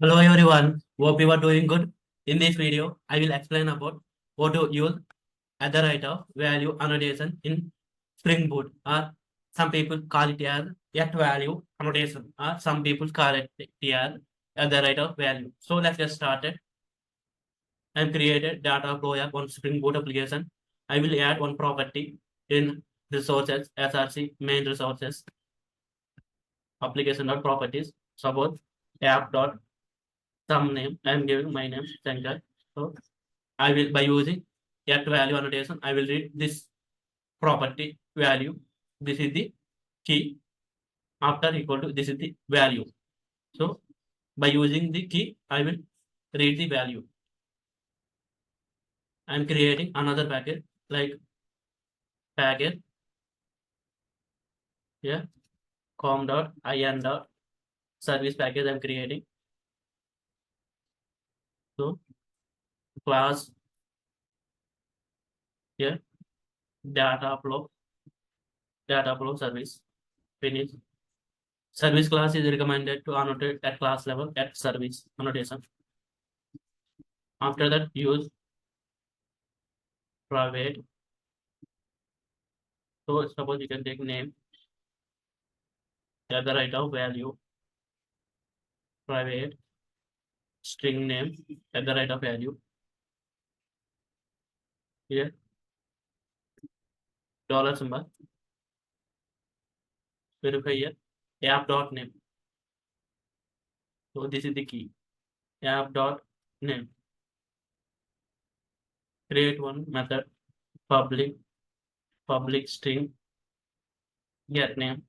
Hello everyone, hope you are doing good. In this video, I will explain about how to use at the right of value annotation in Spring Boot, or some people call it as at value annotation, or some people call it as at the right of value. So let's get started. I created data flow app on Spring Boot application. I will add one property in resources, src main resources, application.properties. Suppose app dot some name. I am giving my name SANKAR. So I will, by using at value annotation, I will read this property value. This is the key. After equal to this is the value. So by using the key, I will read the value. I am creating another package like package here com.in. Service package I am creating. So class here data flow service finish. Service class is recommended to annotate at class level at service annotation. After that, use private. So suppose you can take name at the right of value, private string name at the right of value. Here dollar symbol, verify here app dot name. So this is the key app dot name. Create one method public string get name.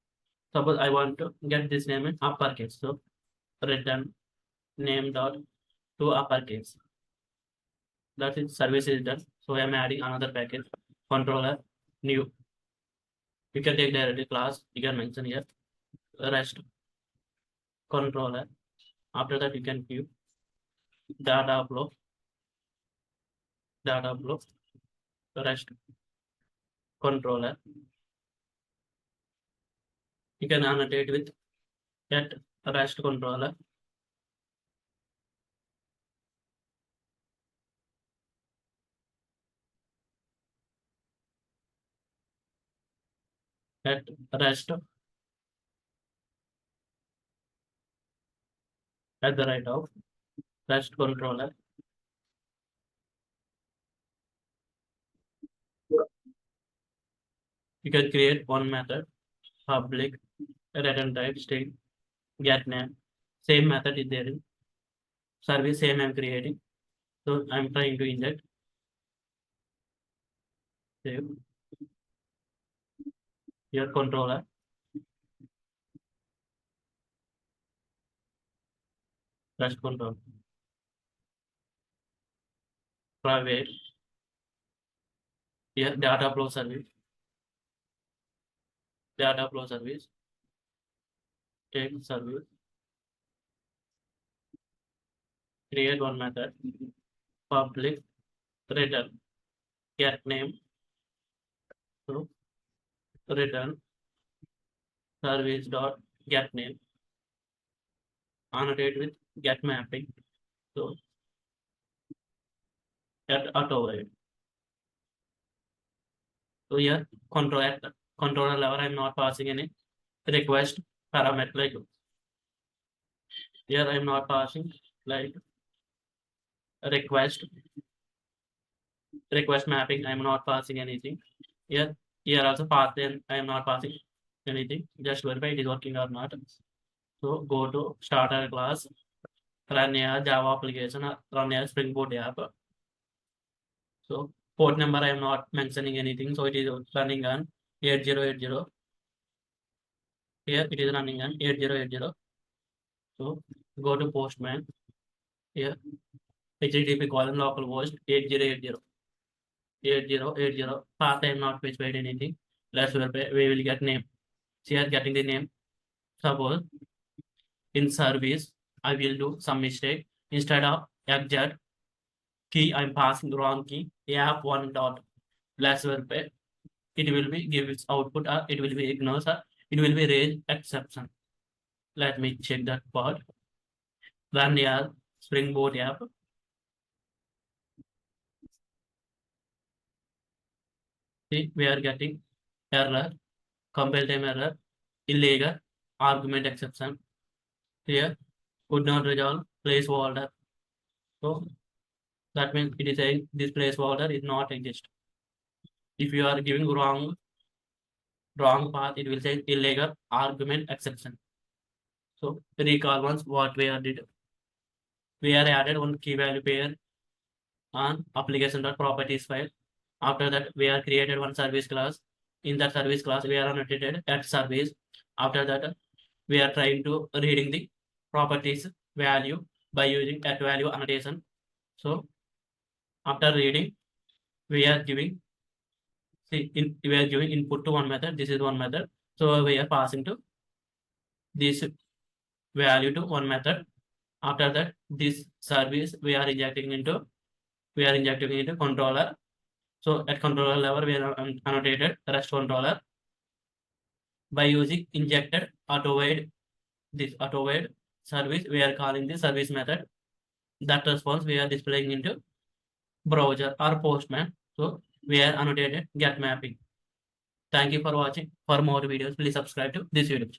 Suppose I want to get this name in uppercase, so return name dot to uppercase. That is service is done. So I am adding another package controller new. You can take directly class. You can mention here rest controller. After that, you can give data flow rest controller. You can annotate with that rest controller. At rest at the right of rest controller. You can create one method public return type string get name. Same method is there in service. Same I'm creating. So I'm trying to inject save your controller rest control private here data flow service take service create one method public return get name. So return service dot get name annotate with get mapping. So get auto override. So here controller level I'm not passing any request parameter like here I'm not passing like request mapping. I'm not passing anything here also path, then I am not passing anything. Just verify it is working or not. So go to starter class, run a Java application, run a Spring Boot app. So port number I am not mentioning anything, so it is running on 8080. Here it is running on 8080. So go to postman here http colon localhost 8080 path I am not specified anything. Let's verify. We will get name. So here getting the name. Suppose in service I will do some mistake. Instead of exact key I'm passing the wrong key. App one dot. Let's verify. It will be give its output or it will be ignores or it will be raise exception. Let me check that part. run your Spring Boot app. See, we are getting error, compile time error, illegal, argument exception. Here, could not resolve placeholder. So that means it is saying this placeholder is not exist. If you are giving wrong path, it will say illegal argument exception. So recall once what we are did. We are added one key value pair on application.properties file. After that, we are created one service class. In that service class, we are annotated at service. After that, we are trying to reading the properties value by using at value annotation. So after reading, we are giving we are giving input to one method. This is one method. So we are passing to this value to one method. After that, this service we are injecting into controller. So at controller level, we are annotated rest controller by using injected auto-wait. This auto-wait service, we are calling the service method. That response we are displaying into browser or postman. So we are annotated get mapping. Thank you for watching. For more videos, please subscribe to this YouTube.